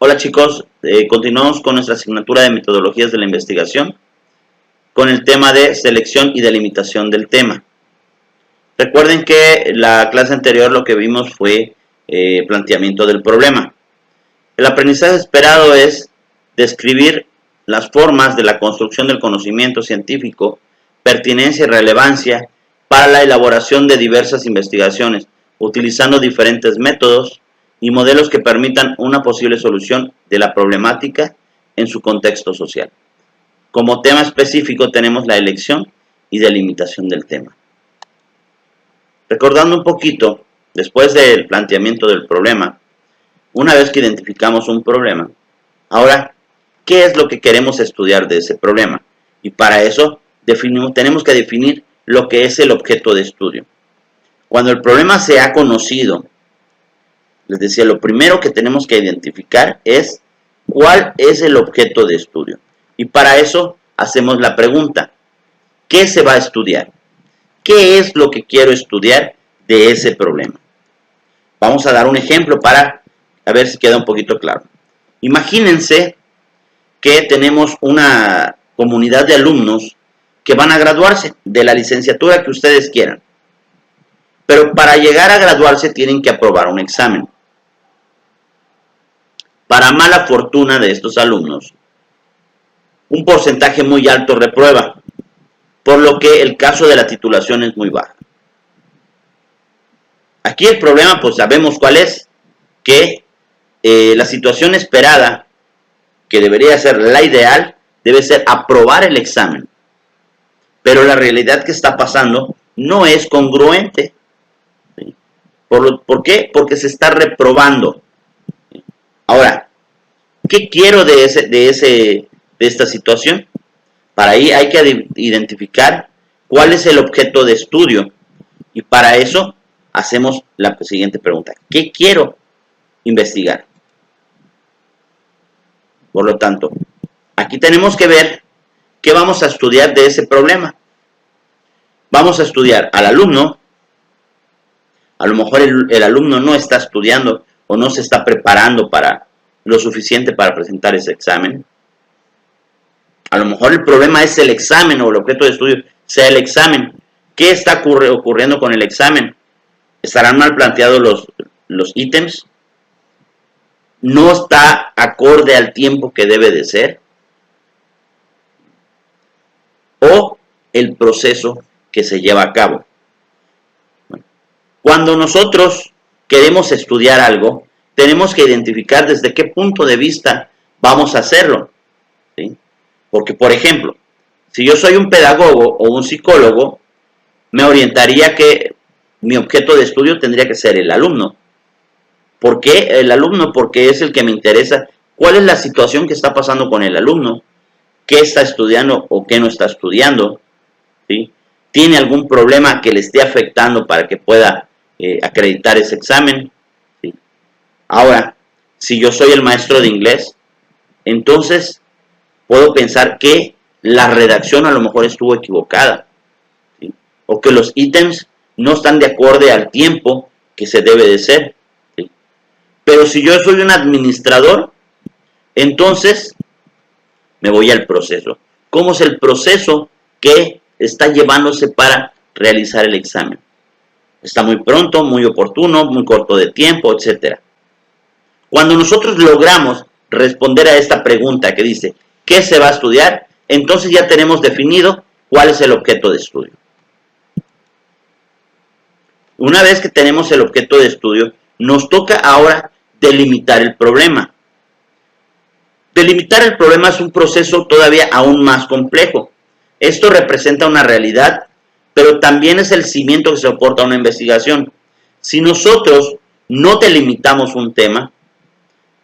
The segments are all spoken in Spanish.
Hola chicos, continuamos con nuestra asignatura de metodologías de la investigación con el tema de selección y delimitación del tema. Recuerden que la clase anterior lo que vimos fue planteamiento del problema. El aprendizaje esperado es describir las formas de la construcción del conocimiento científico, pertinencia y relevancia para la elaboración de diversas investigaciones, utilizando diferentes métodos y modelos que permitan una posible solución de la problemática en su contexto social. Como tema específico tenemos la elección y delimitación del tema. Recordando un poquito, después del planteamiento del problema, una vez que identificamos un problema, ahora, ¿qué es lo que queremos estudiar de ese problema? Y para eso tenemos que definir lo que es el objeto de estudio. Cuando el problema se ha conocido, les decía, lo primero que tenemos que identificar es cuál es el objeto de estudio. Y para eso hacemos la pregunta, ¿qué se va a estudiar? ¿Qué es lo que quiero estudiar de ese problema? Vamos a dar un ejemplo para a ver si queda un poquito claro. Imagínense que tenemos una comunidad de alumnos que van a graduarse de la licenciatura que ustedes quieran. Pero para llegar a graduarse tienen que aprobar un examen. Para mala fortuna de estos alumnos, un porcentaje muy alto reprueba, por lo que el caso de la titulación es muy baja. Aquí el problema, pues sabemos cuál es, que la situación esperada, que debería ser la ideal, debe ser aprobar el examen. Pero la realidad que está pasando no es congruente. ¿Sí? ¿Por qué? Porque se está reprobando. Ahora, ¿qué quiero de esta situación? Para ahí hay que identificar cuál es el objeto de estudio. Y para eso hacemos la siguiente pregunta. ¿Qué quiero investigar? Por lo tanto, aquí tenemos que ver qué vamos a estudiar de ese problema. Vamos a estudiar al alumno. A lo mejor el alumno no está estudiando o no se está preparando para lo suficiente para presentar ese examen. A lo mejor el problema es el examen o el objeto de estudio sea el examen. ¿Qué está ocurriendo con el examen? ¿Estarán mal planteados los ítems? ¿No está acorde al tiempo que debe de ser? ¿O el proceso que se lleva a cabo? Cuando nosotros queremos estudiar algo, tenemos que identificar desde qué punto de vista vamos a hacerlo. ¿Sí? Porque, por ejemplo, si yo soy un pedagogo o un psicólogo, me orientaría que mi objeto de estudio tendría que ser el alumno. ¿Por qué el alumno? Porque es el que me interesa. ¿Cuál es la situación que está pasando con el alumno? ¿Qué está estudiando o qué no está estudiando? ¿Sí? ¿Tiene algún problema que le esté afectando para que pueda acreditar ese examen? ¿Sí? Ahora, si yo soy el maestro de inglés, entonces puedo pensar que la redacción a lo mejor estuvo equivocada, ¿sí? O que los ítems no están de acuerdo al tiempo que se debe de ser, ¿sí? Pero si yo soy un administrador, entonces me voy al proceso. ¿Cómo es el proceso que está llevándose para realizar el examen? Está muy pronto, muy oportuno, muy corto de tiempo, etc. Cuando nosotros logramos responder a esta pregunta que dice, ¿qué se va a estudiar? Entonces ya tenemos definido cuál es el objeto de estudio. Una vez que tenemos el objeto de estudio, nos toca ahora delimitar el problema. Delimitar el problema es un proceso todavía aún más complejo. Esto representa una realidad, pero también es el cimiento que soporta una investigación. Si nosotros no delimitamos un tema,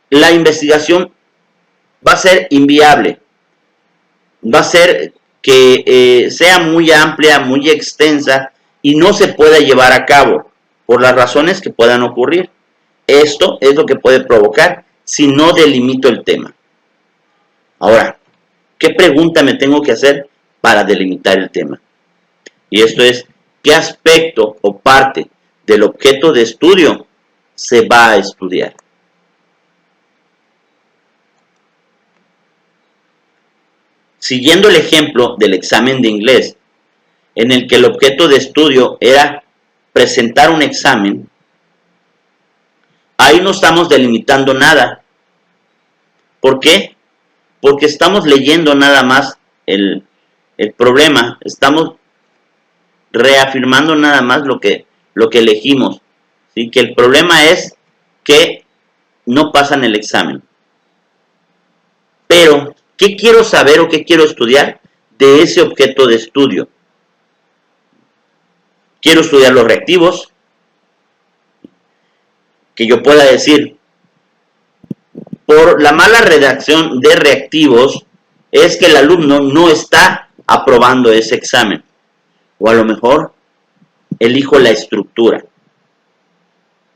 la investigación va a ser inviable. Va a ser que sea muy amplia, muy extensa y no se pueda llevar a cabo por las razones que puedan ocurrir. Esto es lo que puede provocar si no delimito el tema. Ahora, ¿qué pregunta me tengo que hacer para delimitar el tema? Y esto es, ¿qué aspecto o parte del objeto de estudio se va a estudiar? siguiendo el ejemplo del examen de inglés, en el que el objeto de estudio era presentar un examen, ahí no estamos delimitando nada. ¿Por qué? Porque estamos leyendo nada más el problema, estamos reafirmando nada más lo que elegimos, ¿sí? Que el problema es que no pasan el examen. Pero, ¿qué quiero saber o qué quiero estudiar de ese objeto de estudio? Quiero estudiar los reactivos, que yo pueda decir, por la mala redacción de reactivos, es que el alumno no está aprobando ese examen. O a lo mejor elijo la estructura.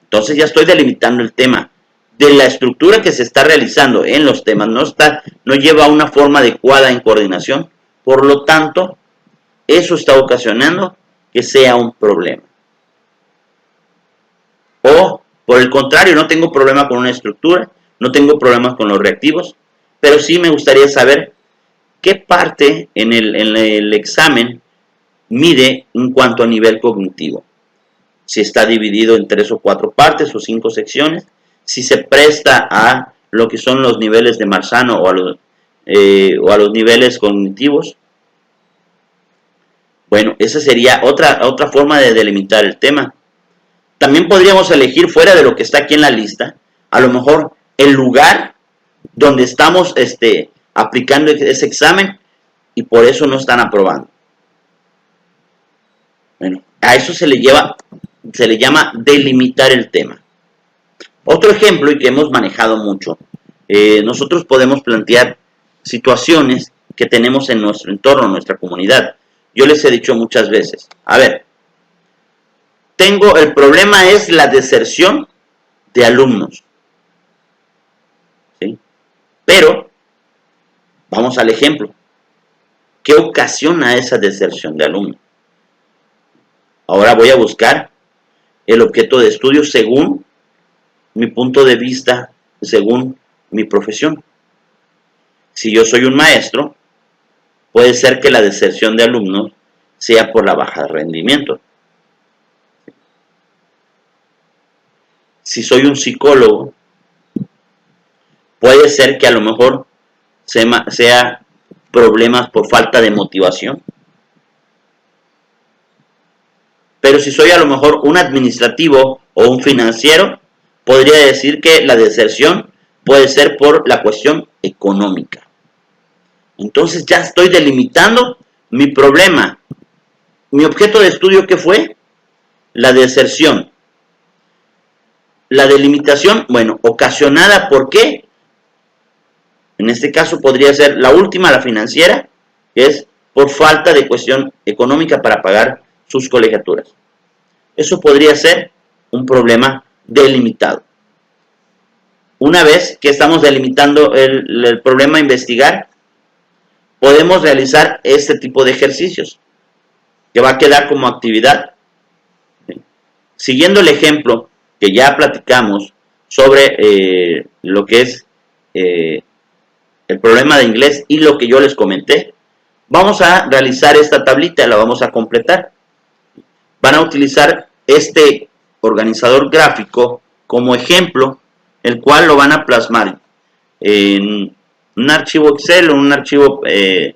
Entonces ya estoy delimitando el tema. De la estructura que se está realizando en los temas no lleva una forma adecuada en coordinación. Por lo tanto, eso está ocasionando que sea un problema. O, por el contrario, no tengo problema con una estructura, no tengo problemas con los reactivos, pero sí me gustaría saber qué parte en el examen mide en cuanto a nivel cognitivo. Si está dividido en 3 o 4 partes o 5 secciones, si se presta a lo que son los niveles de Marzano o a los niveles cognitivos. Bueno, esa sería otra forma de delimitar el tema. También podríamos elegir, fuera de lo que está aquí en la lista, a lo mejor el lugar donde estamos aplicando ese examen y por eso no están aprobando. Bueno, a eso se le llama delimitar el tema. Otro ejemplo, y que hemos manejado mucho, nosotros podemos plantear situaciones que tenemos en nuestro entorno, en nuestra comunidad. Yo les he dicho muchas veces, a ver, el problema es la deserción de alumnos. ¿Sí? Pero, vamos al ejemplo. ¿Qué ocasiona esa deserción de alumnos? Ahora voy a buscar el objeto de estudio según mi punto de vista, según mi profesión. Si yo soy un maestro, puede ser que la deserción de alumnos sea por la baja de rendimiento. Si soy un psicólogo, puede ser que a lo mejor sea problemas por falta de motivación. Pero si soy a lo mejor un administrativo o un financiero, podría decir que la deserción puede ser por la cuestión económica. Entonces ya estoy delimitando mi problema. Mi objeto de estudio, ¿qué fue? La deserción. La delimitación, bueno, ocasionada ¿por qué? En este caso podría ser la última, la financiera, que es por falta de cuestión económica para pagar sus colegiaturas. Eso podría ser un problema delimitado. Una vez que estamos delimitando el problema a investigar, podemos realizar este tipo de ejercicios, que va a quedar como actividad. Siguiendo el ejemplo que ya platicamos sobre lo que es el problema de inglés y lo que yo les comenté, vamos a realizar esta tablita, la vamos a completar. Van a utilizar este organizador gráfico como ejemplo, el cual lo van a plasmar en un archivo Excel o un archivo de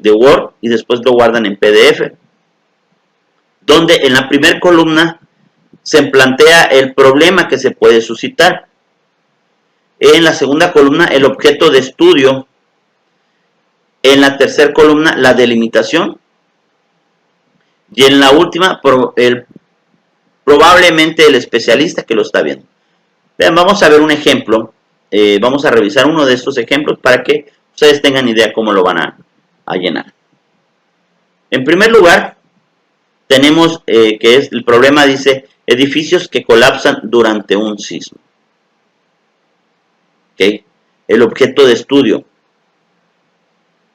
Word y después lo guardan en PDF, donde en la primera columna se plantea el problema que se puede suscitar. En la segunda columna, el objeto de estudio. En la tercera columna, la delimitación. Y en la última, probablemente el especialista que lo está viendo. Vean, vamos a ver un ejemplo. Vamos a revisar uno de estos ejemplos para que ustedes tengan idea cómo lo van a llenar. En primer lugar, tenemos que es el problema, dice, edificios que colapsan durante un sismo. ¿Okay? El objeto de estudio.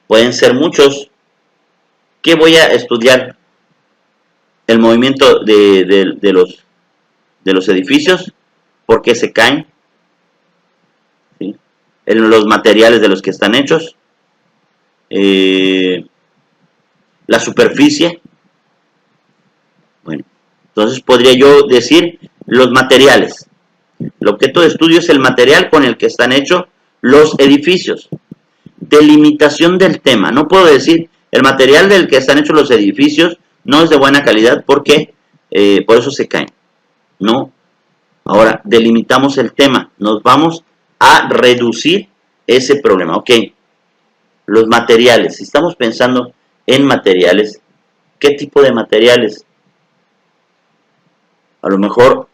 Pueden ser muchos. ¿Qué voy a estudiar? El movimiento de los edificios. ¿Por qué se caen? ¿Sí? En los materiales de los que están hechos. la superficie. Bueno, entonces podría yo decir los materiales. El objeto de estudio es el material con el que están hechos los edificios. Delimitación del tema. No puedo decir el material del que están hechos los edificios no es de buena calidad porque por eso se caen. No. Ahora delimitamos el tema. Nos vamos a reducir ese problema. Ok. Los materiales. Si estamos pensando en materiales, ¿qué tipo de materiales? A lo mejor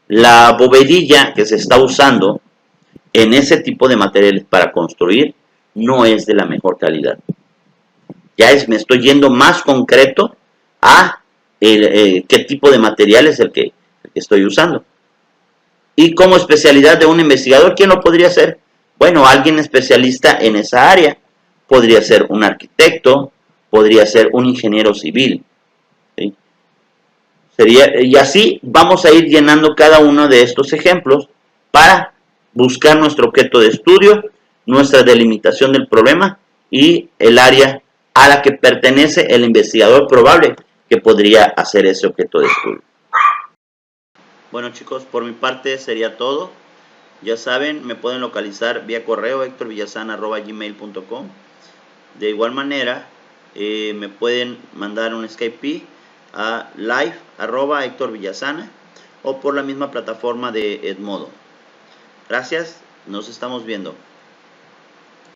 la bovedilla que se está usando en ese tipo de materiales para construir no es de la mejor calidad. Me estoy yendo más concreto a qué tipo de material es el que estoy usando. Y como especialidad de un investigador, ¿quién lo podría hacer? Bueno, alguien especialista en esa área. Podría ser un arquitecto, podría ser un ingeniero civil. ¿Sí? Y así vamos a ir llenando cada uno de estos ejemplos para buscar nuestro objeto de estudio, nuestra delimitación del problema y el área a la que pertenece el investigador probable que podría hacer ese objeto de estudio. Bueno, chicos, por mi parte sería todo. Ya saben, me pueden localizar vía correo hectorvillazana@gmail.com. De igual manera, me pueden mandar un Skype a live@hectorvillazana o por la misma plataforma de Edmodo. Gracias, nos estamos viendo.